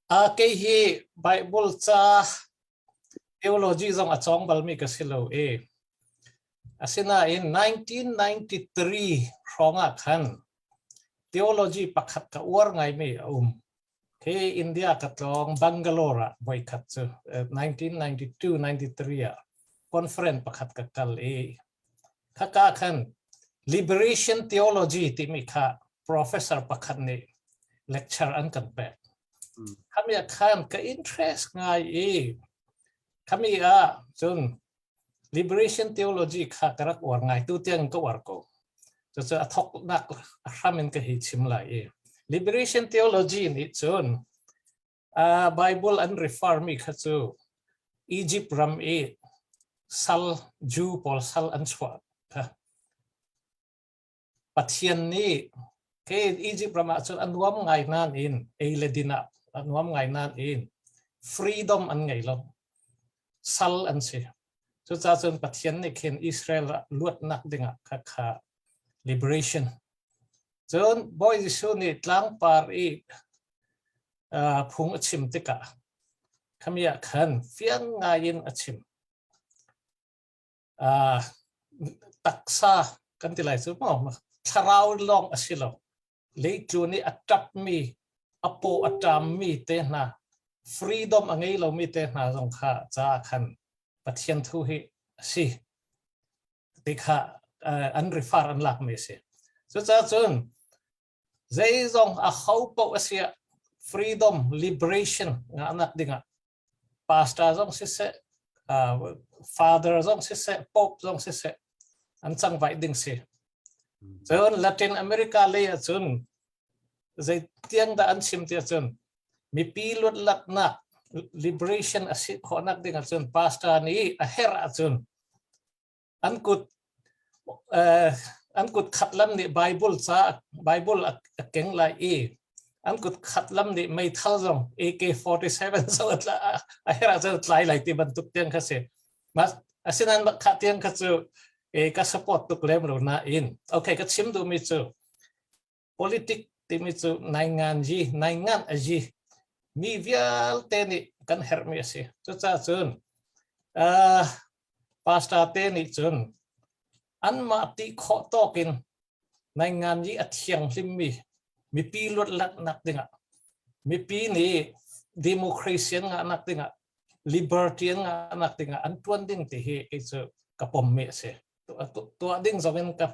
ke hi Bible cha theology zong achong balmi ka silo asina in 1993 ronga khan theology pakhat ka war ngai me ke India ka tong Bangalore boy khat chu 1992-93 conference pakhat ka kal khaka khan liberation theology ti mi kha professor pakhat ni lecture an kan pe kami khan ka interest ngai kami chun liberation theology kha karak war ngai tu tiang ko war ko so athok nak ramen ka hi chim lai liberation theology ni chun Bible and refer mi kha chu Egypt ram sal Jew pol sal an chwa pathian ni ke Egypt ram chun anwam ngai nan in ledina anwam ngai nan in freedom an ngai lo sal an se so cha chun pathian ni khen Israel luat nak dinga kha liberation chun boy jisu ni tlang par phung achim tika khamia khan fiang ngain achim taksa kan tilai chu mo tharau long asilo leitu ni atap mi apo atam mi te na freedom angai lo mi te na jong kha cha khan pathian thu hi si tikha an refer an lak me se so cha chun zai jong a khau po asia freedom liberation nga anak dinga pastor jong se father jong se pope jong se an chang vai ding se chun Latin America le chun zai tiang da an sim tia chun mi pilot lat na liberation asi khonak dinga chun pastor ni a hera chun an kut khatlam ni Bible cha Bible keng lai an kut khatlam ni mai thal jong AK47 so a hera chu tlai lai ti ban tuk tiang kha se mas asinan kha tiang kha chu ka support tuk lem lo na in okay ka chim du mi chu politic ti mi chu naingan aji mi vial te ni kan her mi se chu cha chun pastor te ni chun an ma ti kho tokin naingan ji athiang hlim mi pi lot lat nak dinga mi pi ni democracy nga nak dinga liberty nga nak dinga an tuan ding ti hi chu kapom me se to ding zogen ka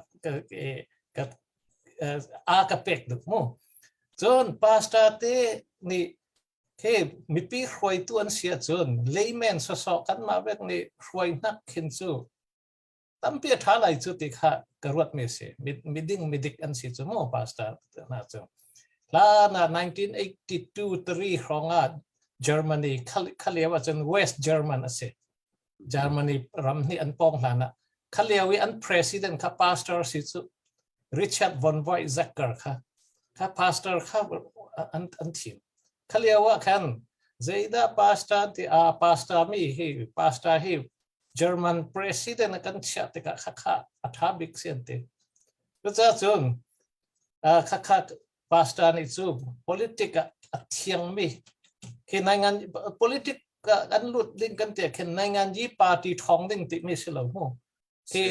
ka pek du mo chon pastor te ni ke mi pi khoi tu an sia chon layman so kan ma vek ni khoi nak khin chu tampi thalai chu ti kha karwat me se midik an si chu mo pastor na chu la na 1982-3 ronga Germany khalewa chon West German ase Germany ramni an pong lana khalewi an president kha pastor si chu Richard von Weizsäcker kha pastor kha an thim khalewa khan zaida pastor ti pastor mi hi pastor hi German president kan chat ka kha athabik siente cha chung kha pastor ni chu politika athiang mi ke nangan politik kan lut ding kan te ken nangan ji party thong ding ti mi silo mo ke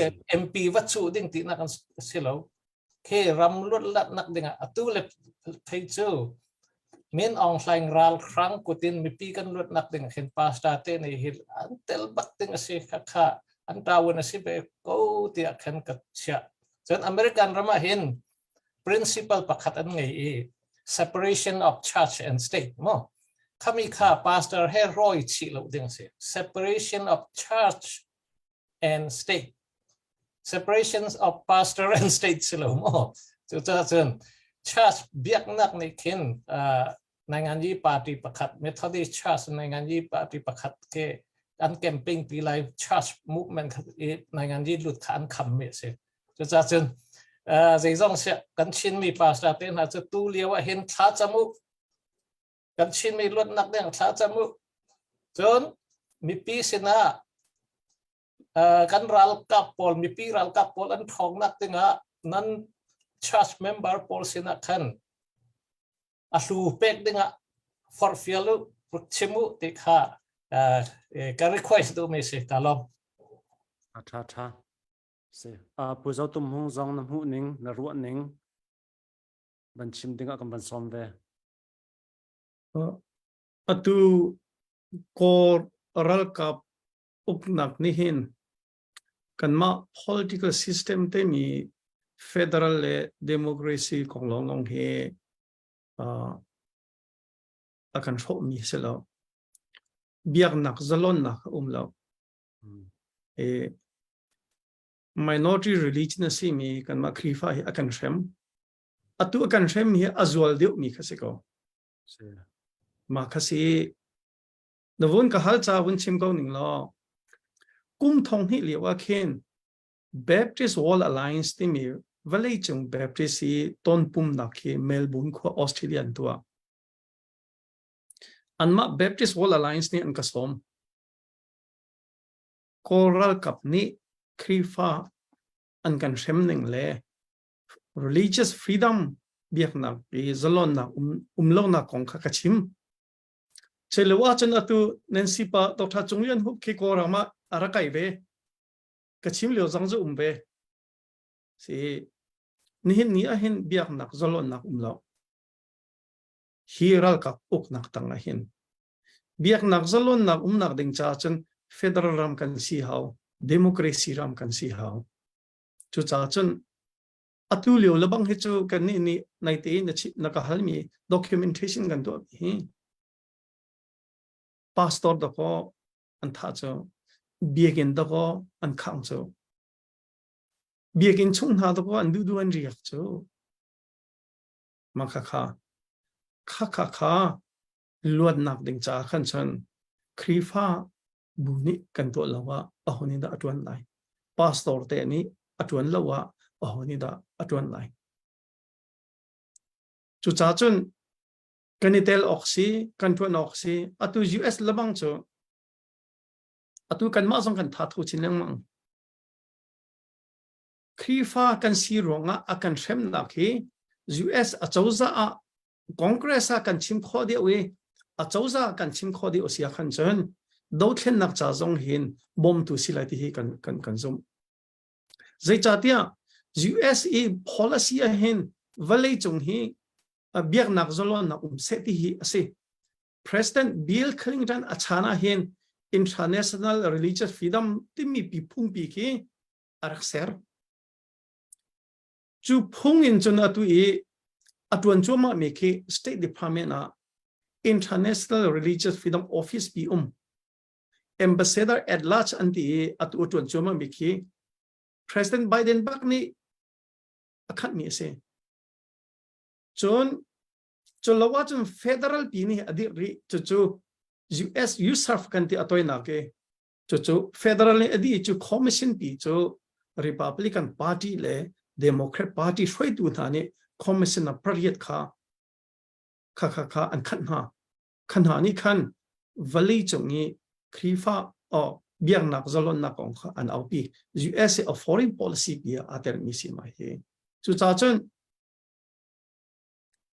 MP wachu ding ti na kan silo ke ram lut lat nak dinga atu le thai chu min ong flying ral krang kutin mi pi kan lut nak ding ken pastor te ni hil antel bak ding ase kha an tawon ase be ko ti khan ka cha chen American rama hin principle pakhat an ngai separation of church and state mo kami kha pastor he roi chi lo ding se separation of church and state separations of pastor and state silo mo chu cha chen church biak nak ni khin nangan ji party pakhat Methodist church nangan ji party pakhat ke an camping pi lai church movement nangan ji lut khan kham me se chu cha chen zai zong se kan chin mi pastor te na chu tu liawa hin tha chamu kan chin mi lut nak deng tha chamu chon mi pi sina kan ral kap pol mi pi ral kap pol an thong nak tinga nan church member pol sina khan a hlu pek dinga for fialu chimu te kha ka request do me se talom Tha se puzau tum hung zong nam hu ning na ruat ning ban chim dinga kam ban som ve atu kor ral kap upnak ni hin kan ma political system te mi federal le democracy kong long he akan tho mi selo biak nak zalon nak lo e minority religion si mi kan ma khrifa hi akan shem atu akan shem hi azwal deu mi khasiko ma khasi navun ka hal cha wun chim ko ning lo kum thong hi lewa khen Baptist World Alliance ti mi valei chung Baptist si ton pum nakhi Melbourne kho Australian tua anma Baptist World Alliance ni an kasom Coral Cup ni krifa an kan shem le religious freedom biak na e zalon na umlo na kong kha kachim chelewa chen atu Nancy pa Dr. Chunglian hu ke ko rama ara kai ve kachim leo zang zu umbe si nihin ni ahin biak nak zalon nak umlo hiral ka uk nak tang ahin biak nak zalon nak nak ding cha chen federal ram kan si how democracy ram kan si how chu cha chen atu leo labang he chu kan ni nai te na ka halmi documentation kan to hi pastor da ko an tha chu biakin da ko an khang chu biakin chung ha da ko an du an riak chu ma kha luat nak ding cha khan chan krifa buni kan to lawa ahoni da atwan lai pastor te ni atwan lawa ahoni da atwan lai chu cha chun kanitel oxy kantuan oxy atu US labang chu atu kan ma song kan tha thu chin lang mang krifa kan si ronga akan shem na khi US achauza a congress a kan chim kho de we achauza kan chim kho de osia khan chen do thlen nak cha zong hin bom tu silai ti hi kan zum zai cha tia USA policy a hin valei chung hi biak nak zolon na se ti hi ase President Bill Clinton achana hin international religious freedom timi pi phung pi ki arakser chu phung in chuna tu e atwan choma me ki State Department a international religious freedom office pi ambassador at large anti atu atwan choma me ki President Biden bak ni akhat mi se chon cholawa chun federal pi ni adi ri chu US USAF kanti atoy na ke chu federal ni adi chu commission pi chu Republican Party le Democrat Party shoi tu thani commission na priyat kha an khan ni khan valley chungi krifa o biang nak zalon na kong kha an au pi US a foreign policy pi ater mi si ma he chu cha chun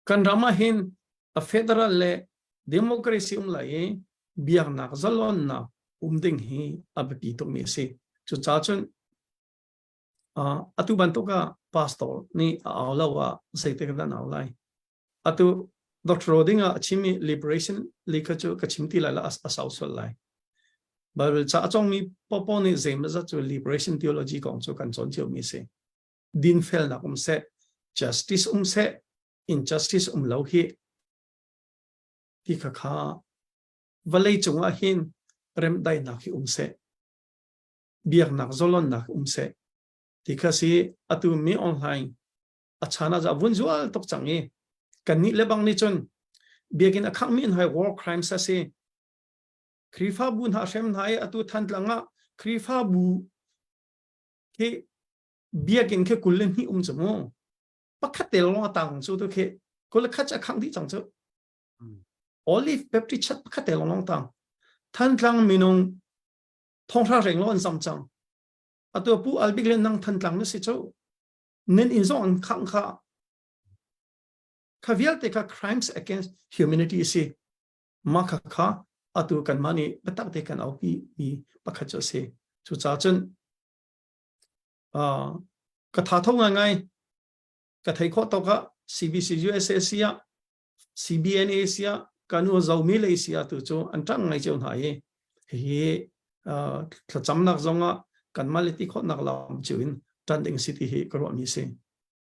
kan rama hin a federal le democracy lai biang nak zalon na ding hi abapi to mi se chu cha chun atu bantoka pastor ni awlawa seite kan awlai atu Dr. Rodinga chimi liberation likachu kachimti la asaw sol lai Bible cha chong mi popo ni zemaza chu liberation theology kong chu kan chon cheu mi se din fel na se justice se injustice lo hi ti kha valei chunga hin rem dai na hi se biak nak zolon nak se ti kha si atu mi online achana za vunzual tok changi kan ni lebang ni chon biakin akhang min hai war crimes ase krifa bun ha shem hai atu than tlanga krifa bu ke biakin ke kullen hi chamo pakhatel lo tang chu to ke kol kha cha khang di chang chu olive pepti chat pakhatel long tang than tlang minong thong tha reng lo an sam chang atu pu albik len nang than tlang na si chu nen in zong khang kha kavial te ka crimes against humanity si makha atu kan mani patak te kan au pi pakhat cho se chu cha chen ka tha thong ngai ka thai kho to ka CBC USAsia CBN Asia kanu zau mi le sia tu chu an tang ngai chon hai hi thla cham nak zonga kan maliti kho nak lam chuin trending city hi ko mi se